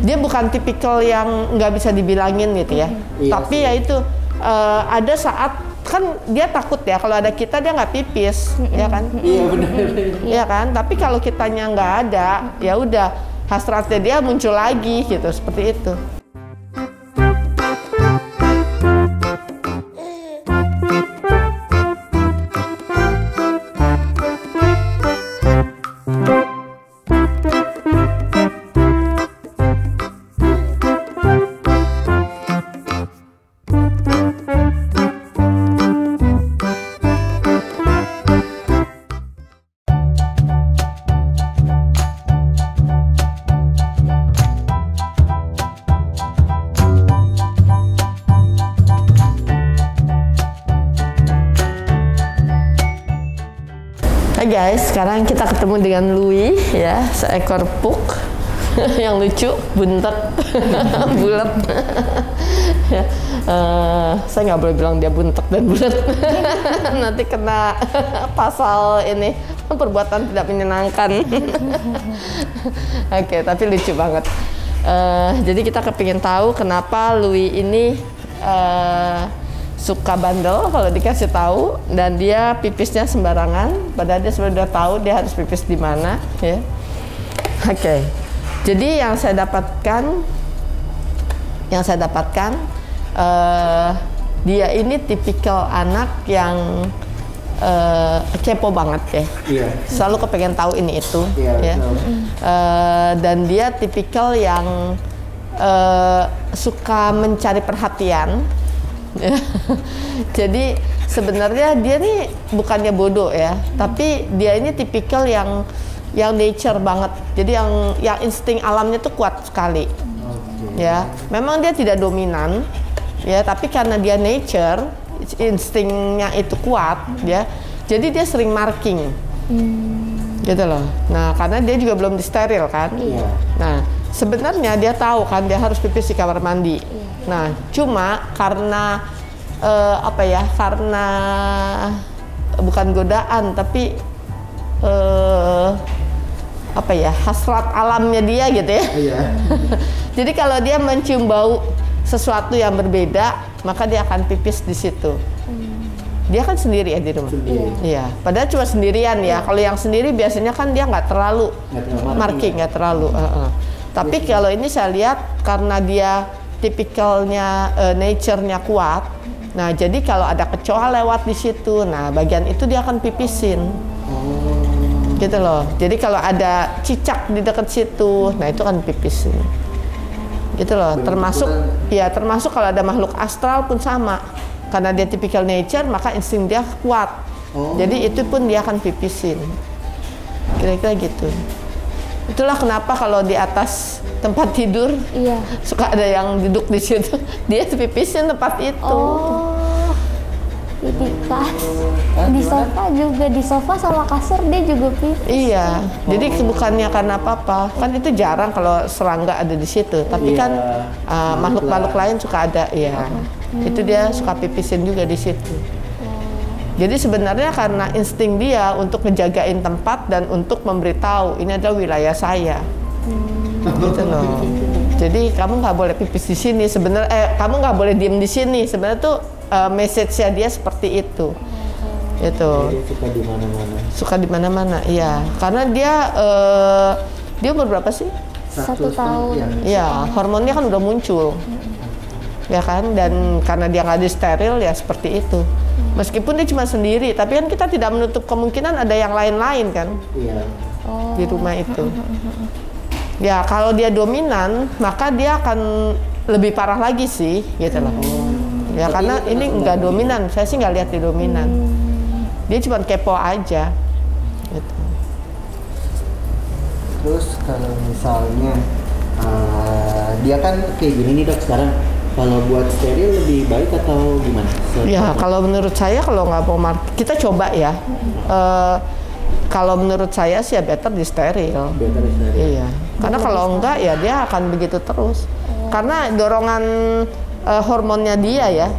Dia bukan tipikal yang nggak bisa dibilangin gitu ya. Tapi ya itu ada saat kan dia takut ya kalau ada kita dia nggak pipis, ya kan? Iya benar. Iya kan? Tapi kalau kitanya nggak ada, ya udah hasratnya dia muncul lagi gitu, seperti itu. Hai guys, sekarang kita ketemu dengan Louis ya, seekor pug yang lucu, buntet, bulat. Ya, saya nggak boleh bilang dia buntet dan bulat, nanti kena pasal ini perbuatan tidak menyenangkan. Oke, tapi lucu banget. Jadi kita kepingin tahu kenapa Louis ini suka bandel kalau dikasih tahu, dan dia pipisnya sembarangan padahal dia sudah tahu dia harus pipis di mana ya. Oke. Jadi yang saya dapatkan dia ini tipikal anak yang kepo banget ya. Iya. Selalu kepengen tahu ini itu ya. Dan dia tipikal yang suka mencari perhatian. Jadi sebenarnya dia nih bukannya bodoh ya, tapi dia ini tipikal yang nature banget. Jadi yang insting alamnya tuh kuat sekali. Ya, memang dia tidak dominan ya, tapi karena dia nature, instingnya itu kuat ya. Jadi dia sering marking. Gitu loh. Nah, karena dia juga belum disteril kan. Nah, sebenarnya dia tahu kan dia harus pipis di kamar mandi. Nah, cuma karena karena bukan godaan, tapi hasrat alamnya dia gitu ya. Jadi kalau dia mencium bau sesuatu yang berbeda, maka dia akan pipis di situ. Dia kan sendiri ya di rumah. Iya. Padahal cuma sendirian ya. Kalau yang sendiri biasanya kan dia nggak terlalu marking, nggak terlalu. Tapi kalau ini saya lihat karena dia tipikalnya nature-nya kuat. Nah, jadi kalau ada kecoa lewat di situ, nah bagian itu dia akan pipisin. Gitu loh. Jadi kalau ada cicak di dekat situ, nah itu kan pipisin. Gitu loh. Termasuk kalau ada makhluk astral pun sama. Karena dia tipikal nature, maka insting dia kuat. Jadi itu pun dia akan pipisin. Kira-kira gitu. Itulah kenapa kalau di atas tempat tidur suka ada yang duduk di situ, dia pipisnya tempat itu. Di tikas, di sofa juga, di sofa sama kasur dia juga pipis. Iya, jadi bukannya karena apa-apa, kan itu jarang kalau serangga ada di situ, tapi kan makhluk-makhluk lain suka ada, ya. Itu dia suka pipisin juga di situ. Jadi sebenarnya karena insting dia untuk ngejagain tempat dan untuk memberitahu ini adalah wilayah saya, gitu loh. Jadi kamu nggak boleh pipis di sini. Sebenarnya, kamu nggak boleh diem di sini. Sebenarnya tuh message-nya dia seperti itu. Itu. Suka di mana-mana. Suka di mana-mana, iya. Karena dia umur berapa sih? 1 tahun. Ya, hormonnya kan udah muncul. Ya kan, dan karena dia nggak disteril ya seperti itu. Meskipun dia cuma sendiri, tapi kan kita tidak menutup kemungkinan ada yang lain-lain kan di rumah itu. Ya kalau dia dominan, maka dia akan lebih parah lagi sih, gitu loh. Ya karena ini nggak dominan, saya sih nggak lihat dia dominan. Dia cuma kepo aja. Gitu. Terus kalau misalnya dia kan kayak gini nih dok sekarang. Kalau buat steril lebih baik atau gimana? Ya kalau menurut saya kalau nggak mau kita coba ya. Kalau menurut saya sih ya better di steril. Iya. Karena kalau enggak ya dia akan begitu terus. Karena dorongan hormonnya dia ya.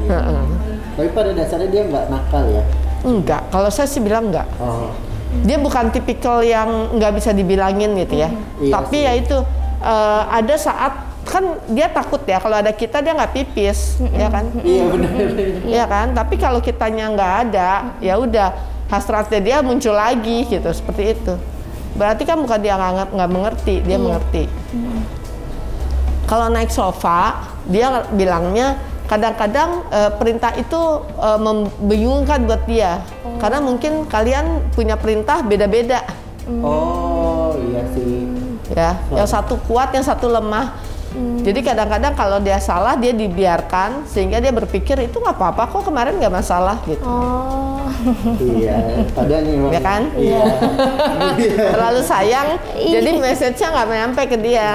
Tapi pada dasarnya dia nggak nakal ya? Enggak. Kalau saya sih bilang enggak. Dia bukan tipikal yang nggak bisa dibilangin gitu ya. Tapi ya itu ada saat kan dia takut ya kalau ada kita dia nggak pipis, ya kan? Iya benar. Iya kan? Tapi kalau kitanya nggak ada, ya udah hasratnya dia muncul lagi gitu, seperti itu. Berarti kan bukan dia nggak mengerti, dia mengerti. Kalau naik sofa, dia bilangnya kadang-kadang perintah itu membingungkan buat dia, karena mungkin kalian punya perintah beda-beda. Oh iya sih. Ya, yang satu kuat, yang satu lemah. Jadi kadang-kadang kalau dia salah dia dibiarkan sehingga dia berpikir itu nggak apa-apa kok, kemarin nggak masalah gitu. Iya, padahal memang. Ya kan? Iya. Terlalu sayang, jadi message-nya nggak nyampe ke dia.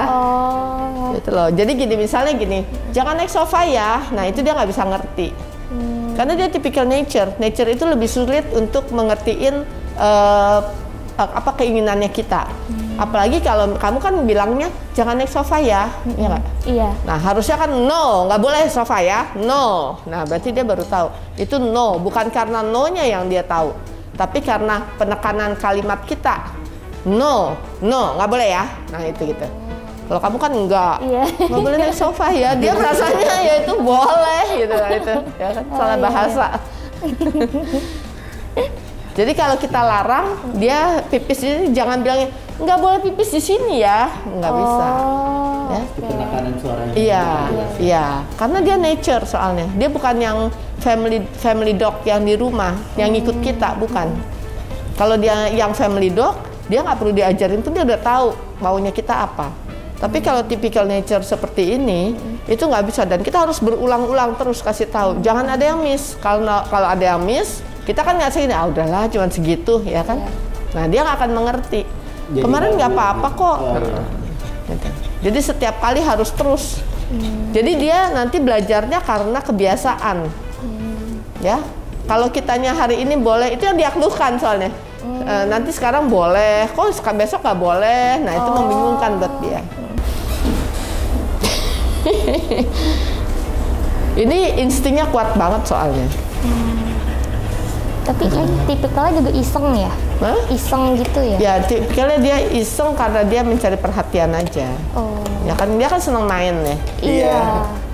Gitu loh. Jadi gini, misalnya gini, jangan naik sofa ya. Nah itu dia nggak bisa ngerti. Karena dia tipikal nature. Nature itu lebih sulit untuk mengertiin apa keinginannya kita. Apalagi kalau kamu kan bilangnya jangan naik sofa ya, ya nggak? Iya. Nah harusnya kan no, nggak boleh sofa ya, no. Nah berarti dia baru tahu itu no, bukan karena no-nya yang dia tahu, tapi karena penekanan kalimat kita, no, nggak boleh ya. Nah itu gitu. Kalau kamu kan enggak, nggak boleh naik sofa ya, dia merasanya ya itu boleh gitu, itu ya kan salah bahasa. Jadi kalau kita larang dia pipis ini, jangan bilangnya nggak boleh pipis di sini ya, nggak bisa. Ya. Penekanan suaranya. Iya, karena dia nature soalnya. Dia bukan yang family dog yang di rumah, yang ngikut kita, bukan. Kalau dia yang family dog, dia nggak perlu diajarin tuh, dia udah tahu maunya kita apa. Tapi kalau typical nature seperti ini, itu nggak bisa, dan kita harus berulang-ulang terus kasih tahu. Jangan ada yang miss. Kalau ada yang miss, kita kan ngasih ini, udahlah, cuma segitu, ya kan? Nah dia nggak akan mengerti. Jadi kemarin nggak apa-apa kok. Gitu. Jadi setiap kali harus terus. Jadi dia nanti belajarnya karena kebiasaan. Ya, kalau kitanya hari ini boleh, itu yang dia keluhkan soalnya. Nanti sekarang boleh, kok besok nggak boleh. Nah itu membingungkan buat dia. Ini instingnya kuat banget soalnya. Tapi kan tipikalnya juga iseng ya? Hah? Iseng gitu ya? Ya, tipikalnya dia iseng karena dia mencari perhatian aja. Ya kan, dia kan senang main ya. Iya.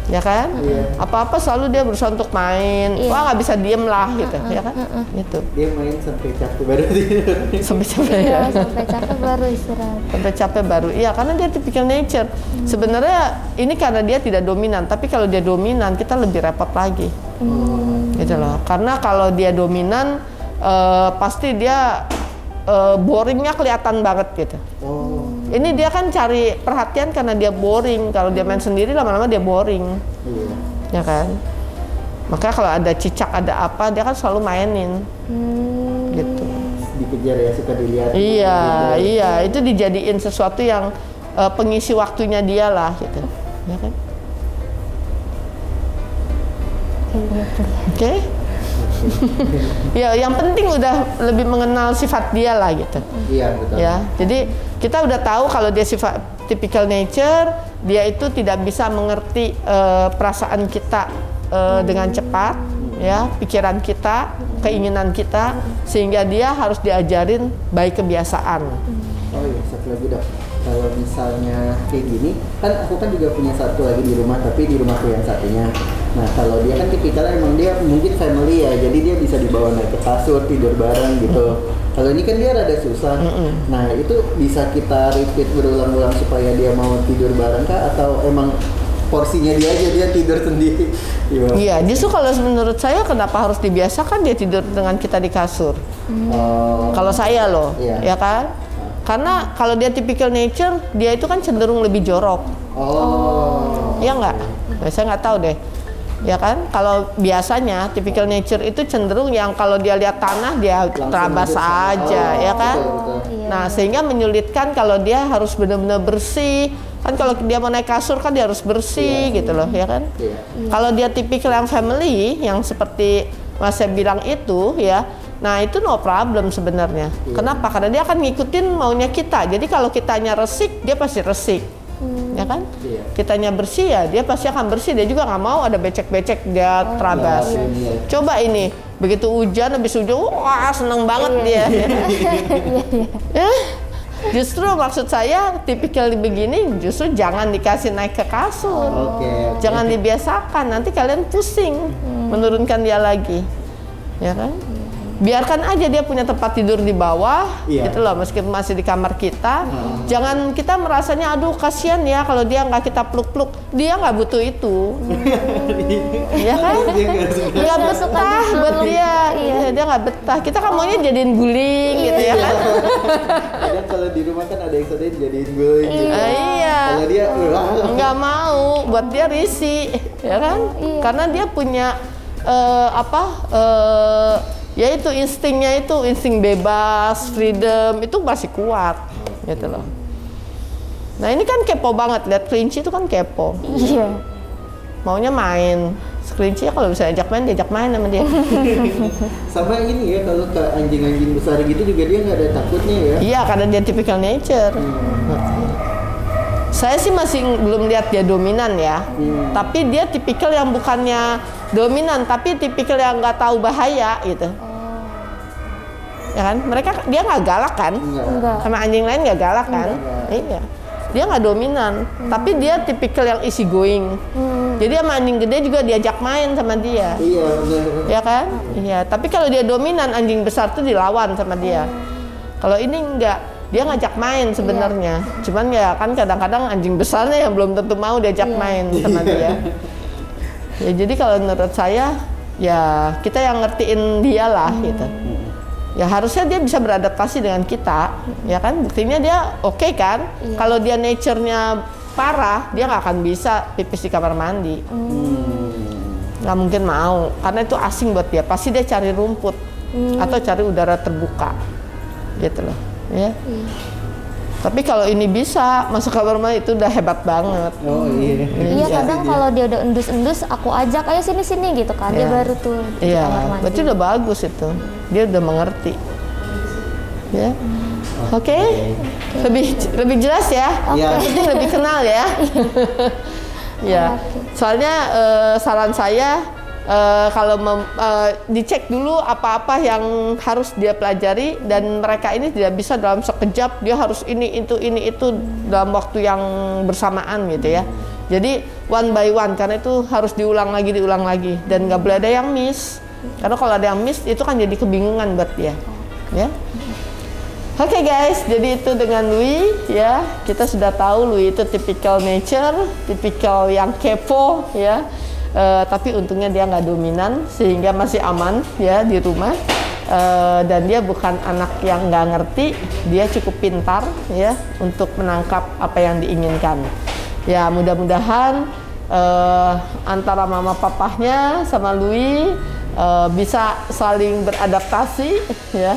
Ya kan? Apa-apa selalu dia berusaha untuk main. Wah, nggak bisa diem lah gitu, ya kan? Gitu. Dia main sampai capek baru tidur. Sampai capek ya. Iya, sampai capek baru istirahat. Sampai capek baru. Iya, karena dia tipikal nature. Sebenarnya ini karena dia tidak dominan, tapi kalau dia dominan kita lebih repot lagi. Gitu loh. Karena kalau dia dominan pasti dia boringnya kelihatan banget gitu. Ini dia kan cari perhatian karena dia boring. Kalau dia main sendiri lama-lama dia boring. Ya kan? Makanya kalau ada cicak, ada apa, dia kan selalu mainin. Gitu. Dikejar ya, suka dilihat. Iya, itu dijadiin sesuatu yang pengisi waktunya dia lah gitu. Ya kan? Oke. Ya, yang penting udah lebih mengenal sifat dia lah gitu. Iya, betul. Ya, jadi kita udah tahu kalau dia sifat typical nature, dia itu tidak bisa mengerti perasaan kita dengan cepat, ya, pikiran kita, keinginan kita, sehingga dia harus diajarin by kebiasaan. Oh iya, satu lagi dok. Kalau misalnya kayak gini, kan aku kan juga punya satu lagi di rumah, tapi di rumahku yang satunya. Nah kalau dia kan tipikalnya emang dia mungkin family ya, jadi dia bisa dibawa naik ke kasur, tidur bareng gitu. Kalau ini kan dia rada susah. Nah itu bisa kita repeat berulang-ulang supaya dia mau tidur bareng kah? Atau emang porsinya dia aja, dia tidur sendiri? Iya, justru kalau menurut saya kenapa harus dibiasakan dia tidur dengan kita di kasur? Kalau saya loh, ya kan? Karena kalau dia typical nature, dia itu kan cenderung lebih jorok. Iya nggak? Nah, saya nggak tahu deh. Ya kan? Kalau biasanya typical nature itu cenderung yang kalau dia lihat tanah dia terabas aja, ya kan? Betul. Nah, sehingga menyulitkan kalau dia harus benar-benar bersih. Kan kalau dia mau naik kasur kan dia harus bersih gitu loh, ya kan? Kalau dia tipikal yang family, yang seperti Mas saya bilang itu, ya. Nah itu no problem sebenarnya. Kenapa? Karena dia akan ngikutin maunya kita. Jadi kalau kitanya resik, dia pasti resik, ya kan? Kitanya bersih ya, dia pasti akan bersih. Dia juga nggak mau ada becek-becek dia terabas. Coba ini, begitu hujan, habis hujan, wah seneng banget dia. Justru maksud saya tipikal begini justru jangan dikasih naik ke kasur. Oke. Jangan dibiasakan, nanti kalian pusing menurunkan dia lagi. Ya kan? Biarkan aja dia punya tempat tidur di bawah, gitu loh, meskipun masih di kamar kita. Jangan kita merasanya, aduh kasihan ya kalau dia nggak kita peluk-peluk. Dia nggak butuh itu. Ya kan? Nggak betah buat dia. Dia nggak betah. Kita kan maunya jadiin guling gitu ya kan? Kadang kalau di rumah kan ada yang sering jadiin guling gitu. Iya. Kalau dia nggak mau, buat dia risih, ya kan? Karena dia punya ya itu instingnya, itu insting bebas, freedom itu masih kuat, gitu loh. Nah ini kan kepo banget, lihat kelinci itu kan kepo. Iya. Maunya main. Kelinci kalau bisa ajak main, diajak main sama dia. Sama ini ya, kalau ke anjing-anjing besar gitu juga dia nggak ada takutnya ya. Iya, karena dia typical nature. Saya sih masih belum lihat dia dominan ya. Tapi dia tipikal yang bukannya dominan, tapi tipikal yang nggak tahu bahaya gitu. Ya kan? Dia nggak galak kan? Enggak. Sama anjing lain nggak galak kan? Iya. Dia nggak dominan, tapi dia tipikal yang easy going. Jadi sama anjing gede juga diajak main sama dia. Iya, benar. Ya kan? Iya. Tapi kalau dia dominan, anjing besar tuh dilawan sama dia. Kalau ini enggak, dia ngajak main sebenarnya. Cuman ya kan kadang-kadang anjing besarnya yang belum tentu mau diajak main sama dia. Ya jadi kalau menurut saya, ya kita yang ngertiin dia lah gitu. Ya harusnya dia bisa beradaptasi dengan kita, ya kan? Buktinya dia oke kan? Kalau dia nature-nya parah, dia nggak akan bisa pipis di kamar mandi. Nggak mungkin mau, karena itu asing buat dia. Pasti dia cari rumput atau cari udara terbuka, gitu loh. Ya. Tapi kalau ini bisa masuk kamar mandi itu udah hebat banget. Oh iya. Iya, kadang kalau dia udah endus-endus, aku ajak, ayo sini-sini gitu kan. Dia baru tuh di kamar mandi. Berarti udah bagus itu. Dia udah mengerti. Ya. Oke. Lebih jelas ya. Yang penting lebih kenal ya. Ya. Soalnya saran saya kalau dicek dulu apa-apa yang harus dia pelajari, dan mereka ini tidak bisa dalam sekejap, dia harus ini itu dalam waktu yang bersamaan gitu ya. Jadi one by one, karena itu harus diulang lagi dan nggak boleh ada yang miss, karena kalau ada yang miss itu kan jadi kebingungan buat dia ya. Oke guys, jadi itu dengan Louis ya, kita sudah tahu Louis itu typical nature, tipikal yang kepo ya. Tapi untungnya dia nggak dominan sehingga masih aman ya di rumah, dan dia bukan anak yang nggak ngerti, dia cukup pintar ya untuk menangkap apa yang diinginkan. Ya mudah-mudahan antara mama papahnya sama Louis bisa saling beradaptasi ya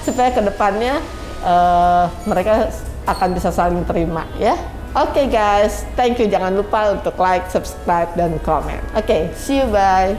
supaya kedepannya mereka akan bisa saling terima ya. Oke guys, thank you. Jangan lupa untuk like, subscribe, dan komen. Oke, see you, bye.